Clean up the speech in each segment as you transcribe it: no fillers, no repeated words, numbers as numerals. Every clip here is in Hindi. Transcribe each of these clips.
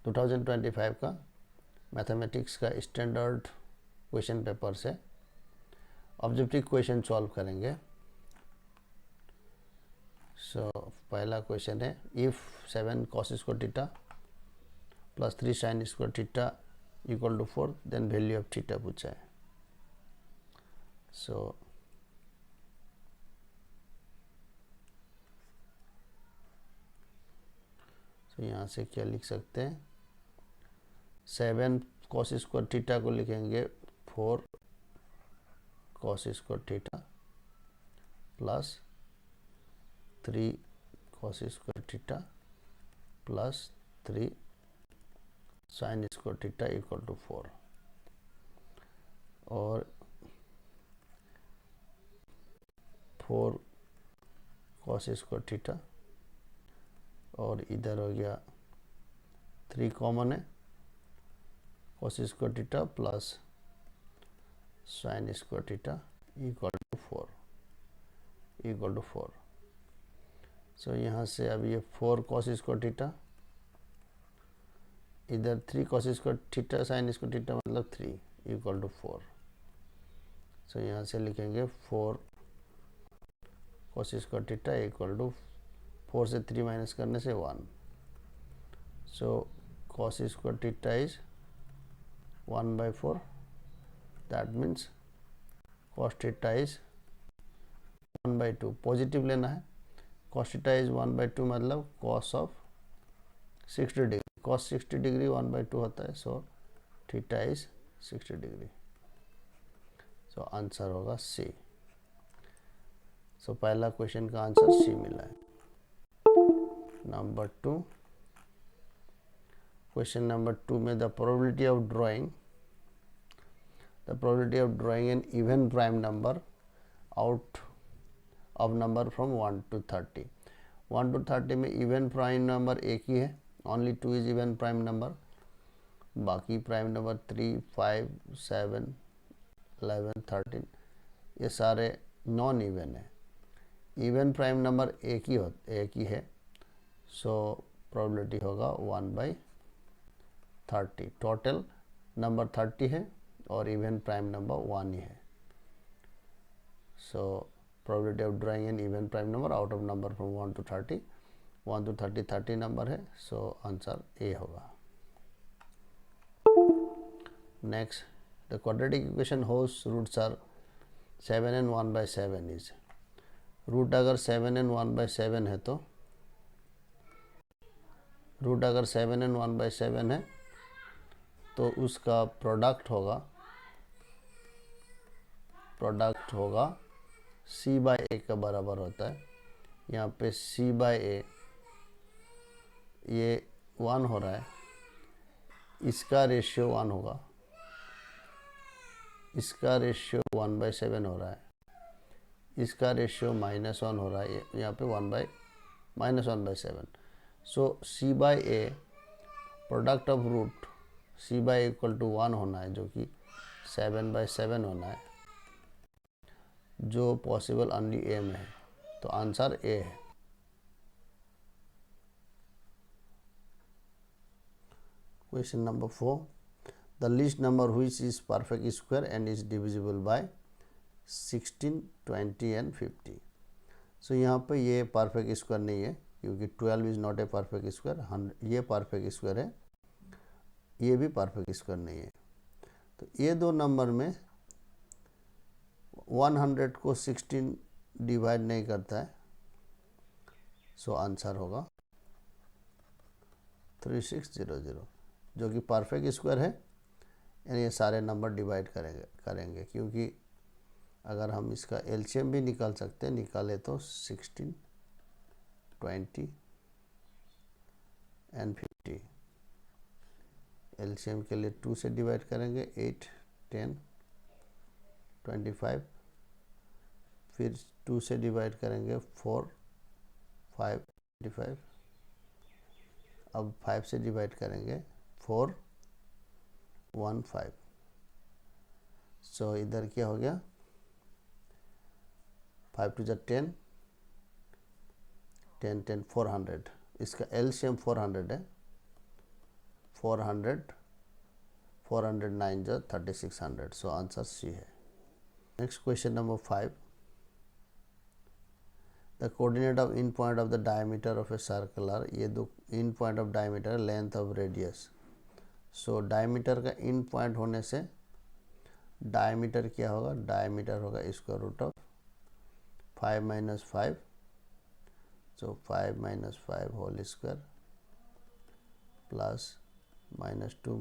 2025 का मैथमेटिक्स का स्टैंडर्ड क्वेश्चन पेपर से ऑब्जेक्टिव क्वेश्चन सॉल्व करेंगे। पहला क्वेश्चन है, if 7 cos square theta plus 3 sin square theta equal to 4 then value of theta पूछा है। यहाँ से क्या लिख सकते हैं, 7 cos स्क्वायर थीटा को लिखेंगे 4 cos square theta plus 3 cos square theta plus 3 sin square theta equal to 4 और 4 cos स्क्वायर थीटा और इधर हो गया 3 कॉमन है, cos square theta plus sin square theta equal to 4। So यहाँ से अब ये 4 cos स्क्वायर थीटा, इधर 3 cos square theta sin square theta मतलब 3 इक्वल टू 4। सो यहाँ से लिखेंगे 4 cos square theta equal to 4 से 3 माइनस करने से 1। So cos square theta is 1/4, that means cos theta is 1/2। Positive लेना है, cos थीटा इज 1/2 मतलब cos of 60 degree, cos 60 degree 1/2 होता है। So theta is 60 degree. So answer होगा सी। सो पहला क्वेश्चन का आंसर सी मिला है। नंबर 2, क्वेश्चन नंबर 2 में the probability of drawing an even prime number out of number from 1 to 30। 1 to 30 में इवन प्राइम नंबर एक ही है, only 2 is even prime number, बाकी प्राइम नंबर 3, 5, 7, 11, 13 ये सारे नॉन इवन है। इवन प्राइम नंबर एक ही है, सो प्रोबेबिलिटी होगा 1/30। टोटल नंबर 30 है और इवन प्राइम नंबर 1 ही है। So probability of drawing an even prime number out of number from 1 to 30, 1 to 30 30 number है। सो आंसर ए होगा। Next, the quadratic equation whose roots are 7 and 1/7 is. Root अगर 7 and 1/7 है तो उसका प्रोडक्ट होगा c/a का बराबर होता है। यहाँ पे c/a ये 1 हो रहा है, इसका रेशियो 1 होगा, इसका रेशियो 1/7 हो रहा है, इसका रेशियो -1 हो रहा है, यहाँ पे -1/7। So c/a product of root c/a equal to 1 होना है, जो कि 7/7 होना है, जो पॉसिबल ओनली ए में है। तो आंसर ए है। Question number 4, the least number which is perfect square and is divisible by 16, 20 and 50। सो यहाँ पे ये परफेक्ट स्क्वायर नहीं है, क्योंकि 12 is not a perfect square. ये परफेक्ट स्क्वायर है, ये भी परफेक्ट स्क्वायर नहीं है। तो ये दो नंबर में 100 को 16 डिवाइड नहीं करता है। सो आंसर होगा 3600, जो कि परफेक्ट स्क्वायर है। यानी ये सारे नंबर डिवाइड करेंगे, क्योंकि अगर हम इसका एलसीएम भी निकाल सकते हैं, निकाले तो 16, 20 and 50। एलसीएम के लिए 2 से डिवाइड करेंगे, 8, 10, 25, फिर 2 से डिवाइड करेंगे 4, 5, 25, अब 5 से डिवाइड करेंगे 4, 1, 5। सो इधर क्या हो गया, 5 to 10, 10, 10, 400। इसका एलसीएम 400 है, 400, 409 जो 3600. So answer C है. Next question number 5. The coordinate of in point of the diameter of a circle are, ये दो in point of diameter, length of radius. So diameter का in point होने से diameter क्या होगा? Diameter होगा square root of 5 minus 5. So 5 minus 5 whole square plus minus 2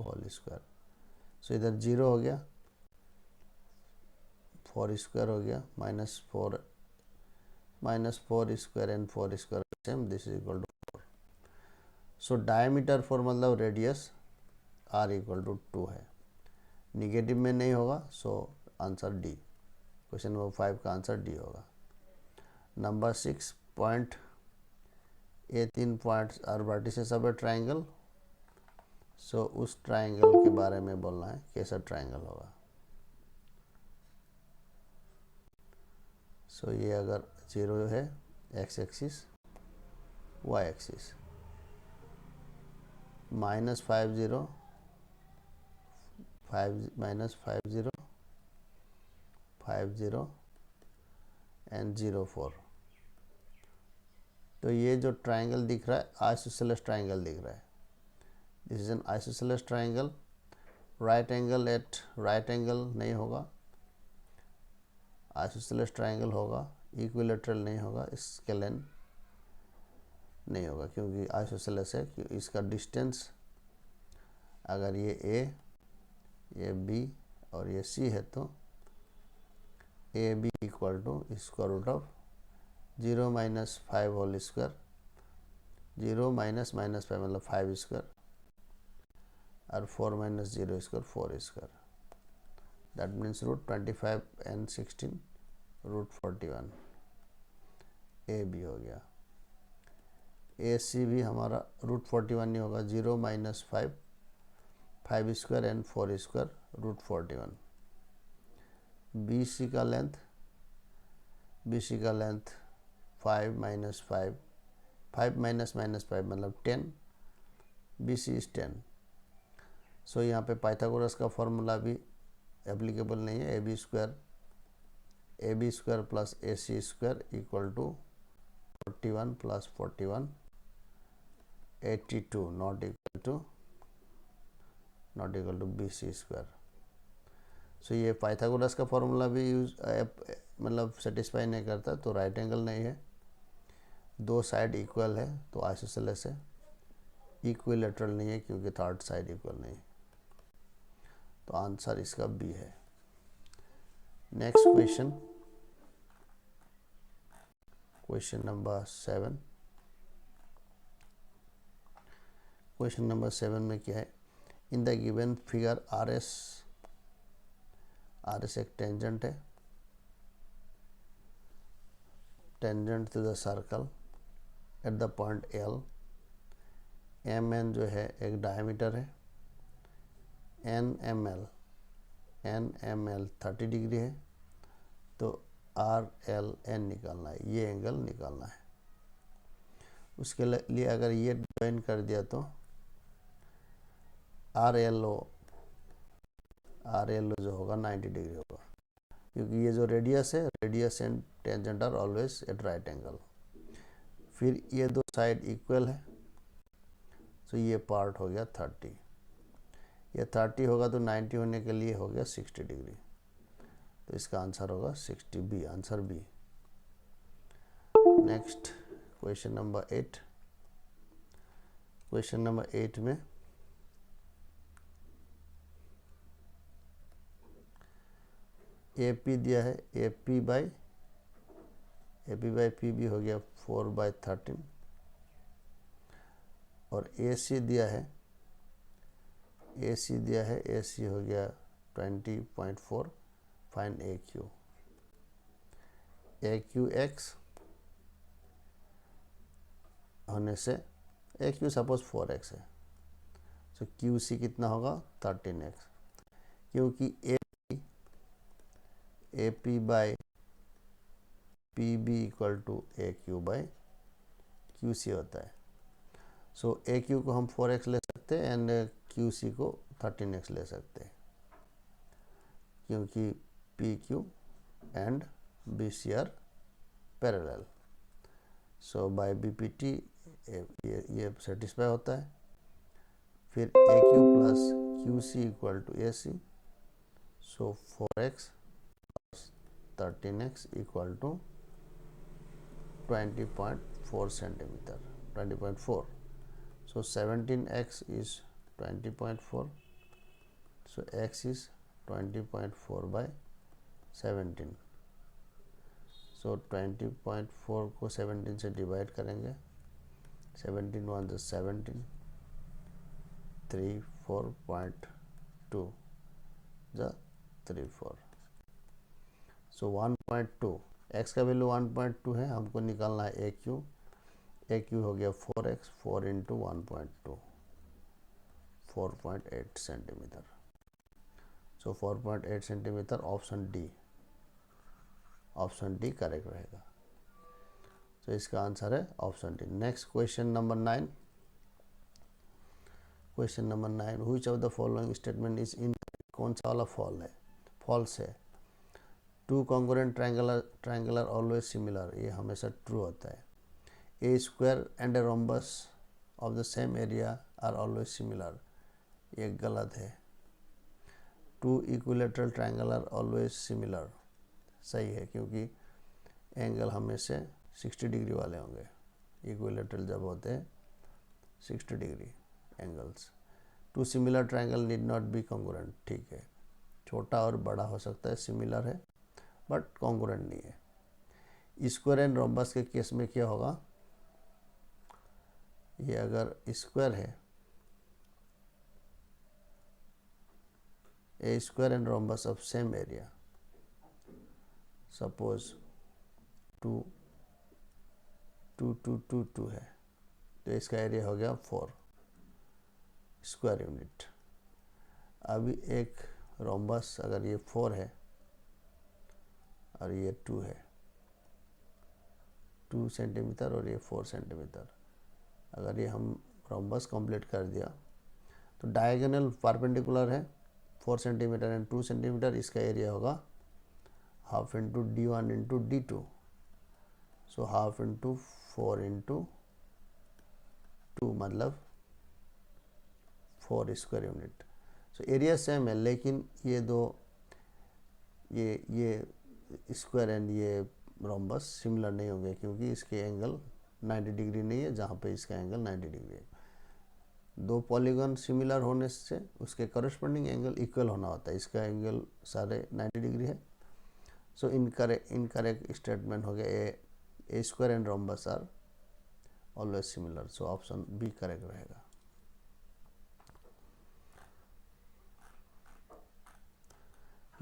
whole square. So इधर 0 हो गया, 4 square हो गया, minus 4 square and 4 square same, this is equal to 4. So diameter for मतलब radius r equal to 2 है. निगेटिव में नहीं होगा, so answer D. Question number 5 का आंसर डी होगा. Number 6, point A 3 points are vertices of a triangle. So उस ट्राइंगल के बारे में बोलना है, कैसा ट्राइंगल होगा. सो ये अगर 0 है, X axis, Y axis, -5 0, 5 minus 5 0, 5 0 and 0 4. तो ये जो ट्राइंगल दिख रहा है, आइसोसेलेस ट्राइंगल दिख रहा है. This is an isosceles triangle. Right angle at right angle नहीं होगा, आइसोसेलेस ट्राइंगल होगा. इक्विलेटरल नहीं होगा, स्केलेन नहीं होगा, क्योंकि आइसोसेलेस है. इसका डिस्टेंस अगर ये ए, ये बी और ये सी है, तो A B equal to square root of 0 minus 5 whole square, 0 minus -5 मतलब 5 स्क्वायर, और 4 minus 0 square 4 square. That means root 25 and 16 root 41. A B हो गया. ए सी भी हमारा रूट 41 नहीं होगा, 0 minus 5 square and 4 square root 41. B C का लेंथ 5 minus 5 minus -5 मतलब 10. B C is 10. सो यहाँ पे पाइथागोरस का फॉर्मूला भी एप्लीकेबल नहीं है. A B square plus A C square equal to 41 plus 41 82, not equal to B C square. So ये पाइथागोरस का फॉर्मूला भी यूज मतलब सेटिस्फाई नहीं करता, तो राइट एंगल नहीं है. दो साइड इक्वल है तो आइसोसेलेस है. इक्विलेटरल नहीं है क्योंकि थर्ड साइड इक्वल नहीं. तो आंसर इसका बी है. Next question, question number 7. Question number 7 में क्या है? In the given figure R S एक टेंजेंट है, tangent to the circle at the point L. M N जो है एक डायमीटर है, एन एम एल 30 डिग्री है. तो आर एल एन निकालना है, ये एंगल निकालना है. उसके लिए अगर ये ज्वाइन कर दिया तो आर एल ओ जो होगा 90 डिग्री होगा, क्योंकि ये जो रेडियस है, radius and tangent are always at right angle. फिर ये दो साइड इक्वल है, तो ये पार्ट हो गया 30. ये 30 होगा तो 90 होने के लिए हो गया 60 डिग्री. तो इसका आंसर होगा 60, B. Answer B. Next question number 8. Question number 8 में ए पी दिया है, ए पी बाई पी भी हो गया 4/13. और ए सी दिया है, ए सी हो गया 20.4. फाइंड ए क्यू एक्स होने से ए क्यू सपोज 4x है, तो क्यू सी कितना होगा 13x. क्योंकि A P by P B equal to A Q by Q C होता है. सो ए क्यू को हम 4x ले सकते सकते हैं एंड QC को 13x ले सकते हैं, क्योंकि PQ and BC are parallel. So by BPT ये सेटिस्फाई होता है। फिर AQ plus QC equal to AC, so 4x plus 13x equal to 20.4 centimeter, 20.4. So 17x is 20.4. So x is 20.4 by 17. So 20.4 को 17 से डिवाइड करेंगे, 17 1 is 17, 34.2 the 34. So 1.2, x का वैल्यू 1.2 है, हमको निकालना है AQ हो गया 4x, 4 into 1.2, 4.8 centimetre. So 4.8 centimetre, option D correct रहेगा। तो इसका आंसर है option D. Next question number 9। Question number 9, which of the following statement is in, कौन सा वाला फॉल्स है। Two congruent triangular always similar, ये हमेशा ट्रू होता है। A square and a rhombus of the same area are always similar, ये गलत है। Two equilateral triangular always similar, सही है, क्योंकि एंगल हमेशा 60 डिग्री वाले होंगे। इक्विलेटरल जब होते हैं 60 degree angles. Two similar triangle need not be congruent, ठीक है, छोटा और बड़ा हो सकता है, सिमिलर है बट कॉन्ग्रुएंट नहीं है। स्क्वायर एंड रोम्बस के केस में क्या होगा, ये अगर स्क्वायर है, a square and rhombus of same area, suppose 2 2 2 2 2 है, तो इसका एरिया हो गया 4 स्क्वायर यूनिट। अभी एक रोम्बस अगर ये 4 है और ये 2 है, 2 सेंटीमीटर और ये 4 सेंटीमीटर, अगर ये हम रोम्बस कंप्लीट कर दिया तो डायगोनल परपेंडिकुलर है 4 सेंटीमीटर एंड 2 सेंटीमीटर, इसका एरिया होगा half into D1 into D2, so half into 4 into 2 मतलब 4 square unit. So area same है, लेकिन ये दो ये स्क्वायर एंड ये रोम्बस सिमिलर नहीं होंगे, क्योंकि इसके एंगल 90 डिग्री नहीं है, जहाँ पे इसका एंगल 90 डिग्री है। दो पॉलीगॉन सिमिलर होने से उसके करस्पॉन्डिंग एंगल इक्वल होना होता है, इसका एंगल सारे 90 डिग्री है। सो इनकरेक्ट स्टेटमेंट हो गया a square and rhombus are always similar, so option B correct रहेगा।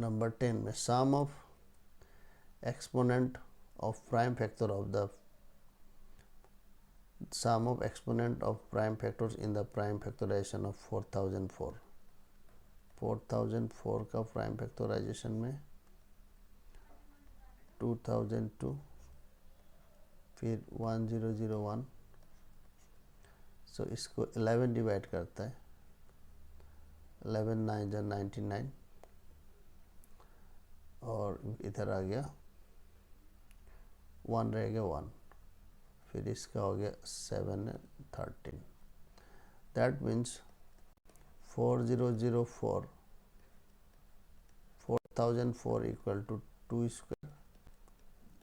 नंबर 10 में sum of exponent of prime factor of the sum of exponent of prime factors in the prime factorization of 4004, 4004 का प्राइम फैक्टराइजेशन में 2002, फिर 1001, सो इसको 11 डिवाइड करता है, 11 9 जा 99, और इधर आ गया 1 रह गया 1, फिर इसका हो गया 7 13, that means 4004 4004 equal to 2 square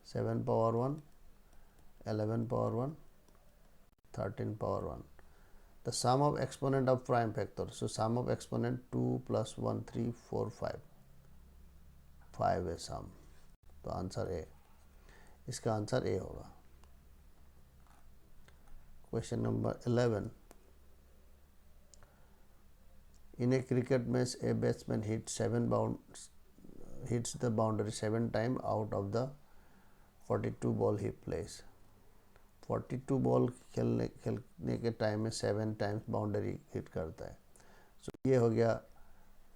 7 power 1 11 power 1 13 power 1, the sum of exponent of prime factor, so sum of exponent 2 + 1 3 4 5 है सम, तो आंसर ए, इसका आंसर ए होगा। Question number 11. In a cricket match, a batsman hits the boundary 7 times out of the 42 ball he plays. 42 ball खेलने के टाइम में 7 टाइम्स बाउंड्री हिट करता है। सो ये हो गया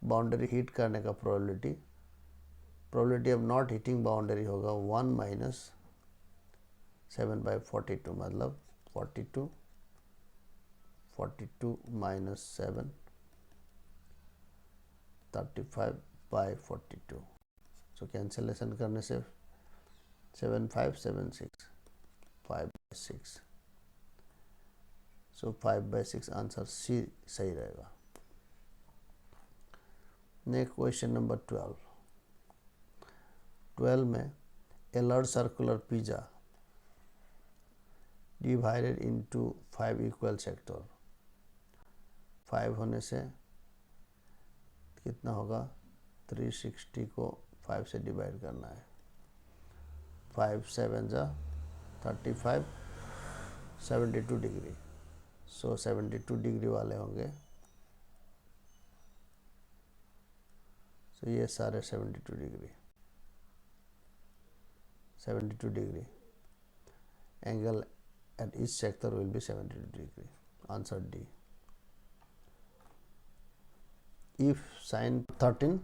बाउंड्री हिट करने का probability of not hitting boundary होगा 1 - 7/42, मतलब 42 42 minus 7, 35 by 42. So cancellation करने से 7 5 7 6, 5 by 6. So 5 by 6 answer C सही रहेगा. Next question number 12. 12 में a large circular pizza divided into 5 equal sector. 5 होने से कितना होगा, 360 को 5 से डिवाइड करना है. 5 7 जा 35, 72 डिग्री. सो 72 डिग्री वाले होंगे. सो ये सारे 72 degree. 72 degree. Angle at each sector will be 72 degree. Answer D. If sin 13,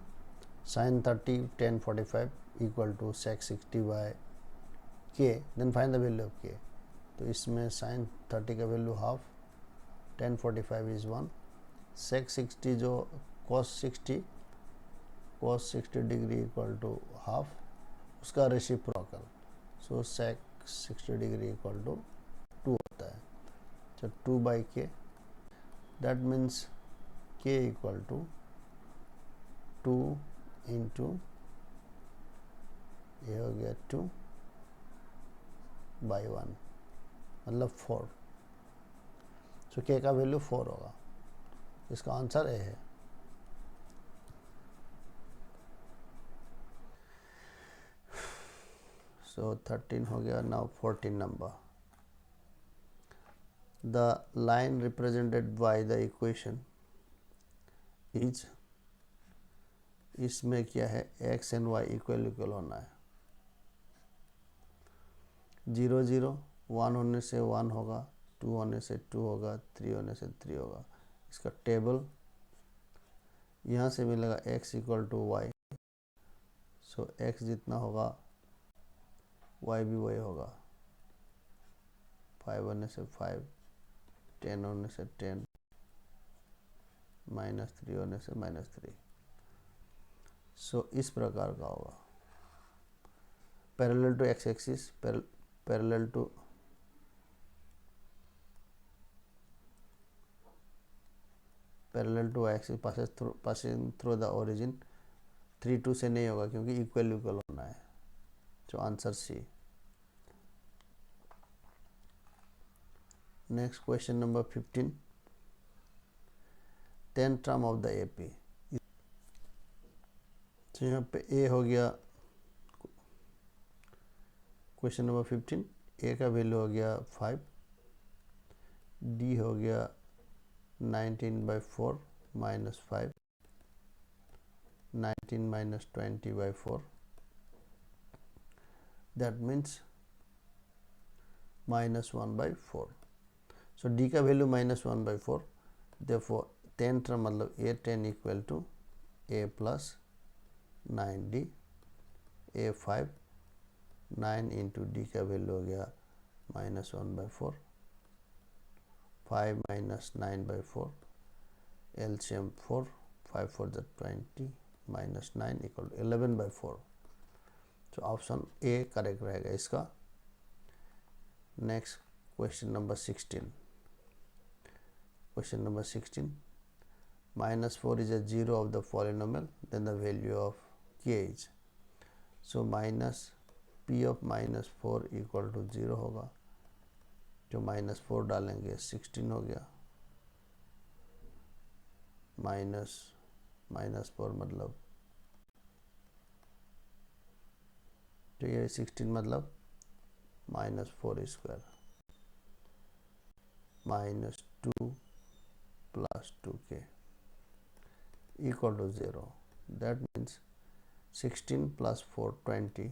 sin 30 tan 45 equal to sec 60 by k, then find the value of k. तो इसमें sin 30 का value half, tan 45 is 1, sec 60 जो cos 60 degree equal to half, उसका reciprocal. So sec 60 degree equal to 2 होता है. तो 2 by k, that means k equal to 2 into ये हो गया 2 by 1, मतलब 4. सो k का वैल्यू 4 होगा. इसका आंसर ए है. सो 13 हो गया. Now 14 number. The line represented by the equation is, इसमें क्या है, x and y इक्वल होना है. 0 0, 1 होने से 1 होगा, 2 होने से 2 होगा, 3 होने से 3 होगा. इसका टेबल यहाँ से मिलेगा x equal to y. So x जितना होगा y भी वही होगा. 5 होने से 5, 10 होने से 10, -3 होने से -3. सो इस प्रकार का होगा. Parallel to x axis, parallel to y axis passing through the origin. 3 2 से नहीं होगा क्योंकि इक्वल होना है. तो answer C. Next question number 15. 10 term of the AP. तो यहाँ पे ए हो गया. क्वेश्चन नंबर 15, ए का वैल्यू हो गया 5, डी हो गया 19 by 4 minus 5, 19 minus 20 by 4. That means -1 by 4. So d का वैल्यू -1 by 4. Therefore 10 टर्म मतलब a10 equal to a plus 9d, a5 9 into d का वैल्यू हो गया -1 by 4, 5 minus 9 by 4, LCM 4, 5 4 the 20 minus 9 equal to 11 by 4. तो ऑप्शन ए करेक्ट रहेगा इसका. Next question number 16. Question number 16. -4 is a 0 of the polynomial, then the value of k is. So minus p of -4 equal to 0 होगा. जो -4 डालेंगे 16 हो गया. -4 मतलब तो ये 16 मतलब -4 square -2 plus 2k equal to 0. That means 16 plus 4 20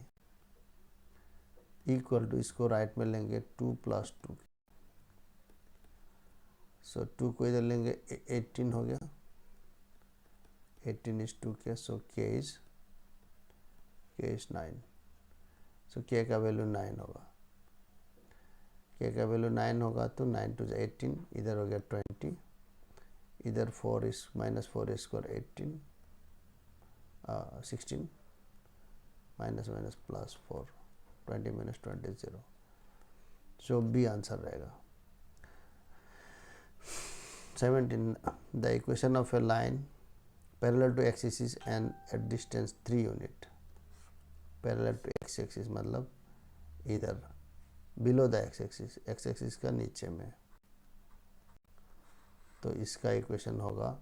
equal to, इसको राइट में लेंगे 2 plus 2. सो 2 को इधर लेंगे 18 हो गया. 18 is 2k. So k is 9. So k का वैल्यू 9 होगा. k का वैल्यू 9 होगा तो 9 टू 18, इधर हो गया 20, इधर 4 इस minus 4 square 18 16 minus minus plus 4 20 minus 20 0, जो बी आंसर रहेगा। 17 the equation of a line parallel to x axis and at distance 3 unit. Parallel to x axis मतलब इधर बिलो द एक्स एक्सिस का नीचे में, तो इसका इक्वेशन होगा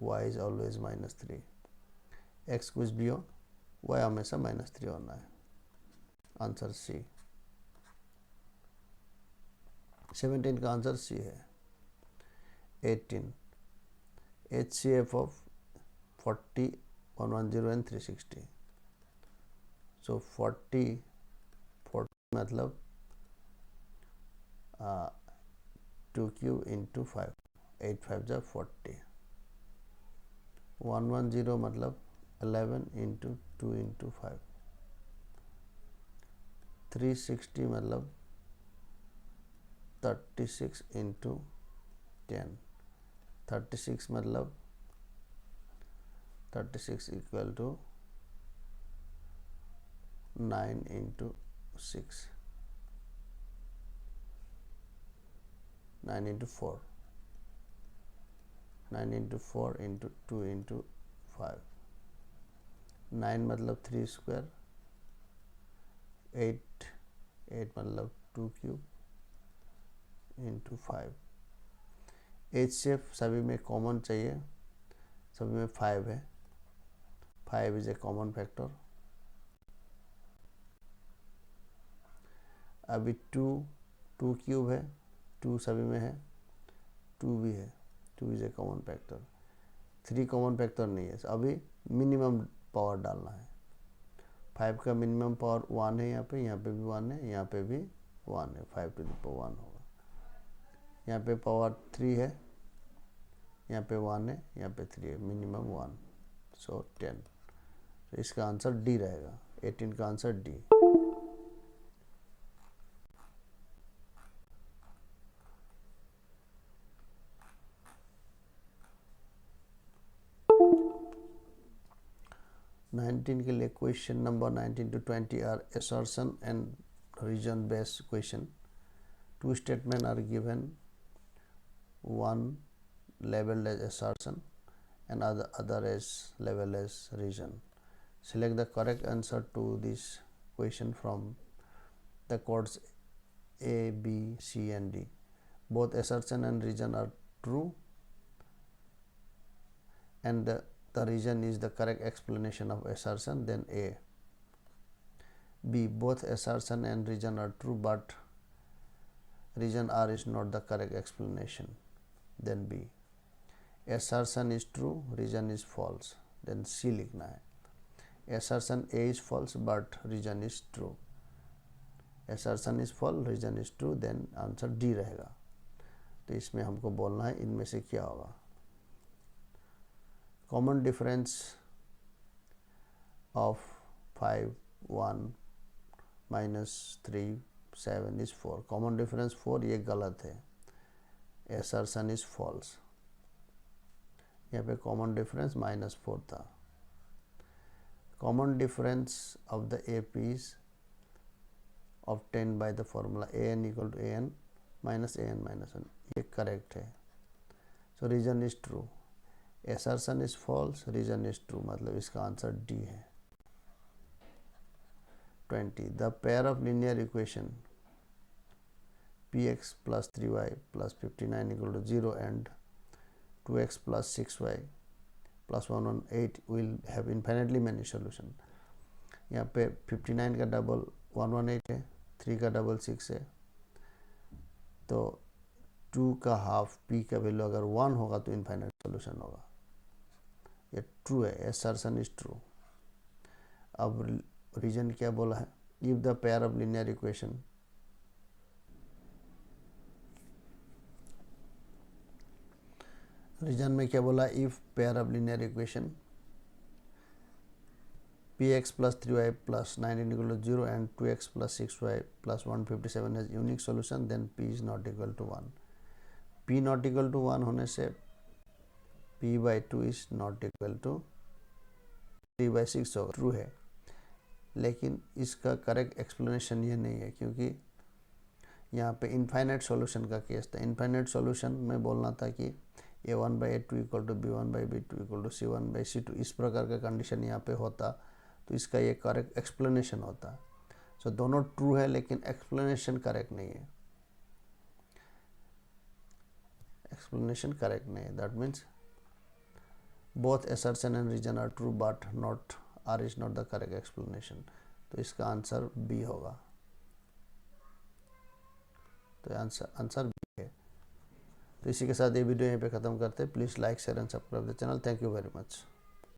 y इज ऑलवेज -3, x कुछ भी हो y हमेशा -3 होना है। Answer C. 17 का आंसर सी है। 18 HCF ऑफ 40 110 एंड 360, सो 40 मतलब 2 क्यूब इंटू 5, 8 5 जा 40, 110 मतलब 11 इंटू 2 इंटू 5, 360 मतलब 36 इंटू 10, 36 मतलब 36 equal to 9 into 6, 9 into 4, 9 into 4 into 2 into 5, 9 मतलब 3 स्क्वायर, 8 मतलब 2 क्यूब इंटू 5। HCF सभी में कॉमन चाहिए, सभी में 5 है, 5 इज ए कॉमन फैक्टर। अभी 2 क्यूब है, 2 सभी में है, 2 भी है, 2 is a common factor. 3 common factor नहीं है, अभी मिनिमम पावर डालना है। 5 का मिनिमम पावर 1 है, यहाँ पे भी 1 है, यहाँ पे भी 1 है, 5 टू द पावर 1 होगा। यहाँ पे पावर 3 है, यहाँ पे 1 है, यहाँ पे 3 है, मिनिमम 1, सो 10। तो इसका आंसर डी रहेगा। 18 का आंसर डी। नाइनटीन के लिए question number 19 to 20 are assertion and region based question. 2 statements are given, one labeled as assertion and other as labeled as region. Select the correct answer to this question from the codes A, B, C and D. Both assertion and region are true and the region is the correct explanation of assertion, then A. B, both assertion and region are true but region R is not the correct explanation, then B. Assertion is true, region is false, then C लिखना है। Assertion A is false but region is true. Assertion is false, region is true, then answer D रहेगा। तो इसमें हमको बोलना है इनमें से क्या होगा। Common difference of 5 1 -3 7 is 4। Common difference 4, ये गलत है। Assertion is false. यहाँ पे कॉमन डिफरेंस -4 था। Common difference of the APs of 10 by the formula an equal to an minus an minus 1, ये करेक्ट है। So reason is true. Assertion is false, reason is true, मतलब इसका आंसर डी है। 20 the pair of linear equation px plus 3y plus 59 equal to 0 and 2x plus 6y plus 118 will have infinitely many solution। यहाँ पे 59 का डबल 118 है, 3 का डबल 6 है, तो 2 का हाफ p का वैल्यू अगर 1 होगा तो इनफाइनाइट सोल्यूशन होगा। ये ट्रू है, एसर्शन इज ट्रू। अब रीजन क्या बोला है, if the pair of linear equation reason में क्या बोला, if pair of linear equation px plus 3y plus 19 equal to 0 and 2x plus 6y plus 157 has unique solution, then p is not equal to 1. p not equal to 1 होने से p by 2 is not equal to 3 by 6 होगा, ट्रू है. लेकिन इसका करेक्ट एक्सप्लेनेशन ये नहीं है, क्योंकि यहाँ पे इनफाइनाइट सॉल्यूशन का केस था. इनफाइनाइट सॉल्यूशन में बोलना था कि a1 by a2 equal to b1 by b2 equal to c1 by c2, इस प्रकार का कंडीशन यहाँ पे होता तो इसका ये करेक्ट एक्सप्लेनेशन होता. सो दोनों ट्रू है लेकिन एक्सप्लेनेशन करेक्ट नहीं है. एक्सप्लेनेशन करेक्ट नहीं है. That means both assertion and reason are true but not R is not the correct explanation. तो इसका आंसर बी होगा. तो आंसर बी है. तो इसी के साथ ये वीडियो यहीं पे ख़त्म करते हैं. Please like share and subscribe the channel. Thank you very much.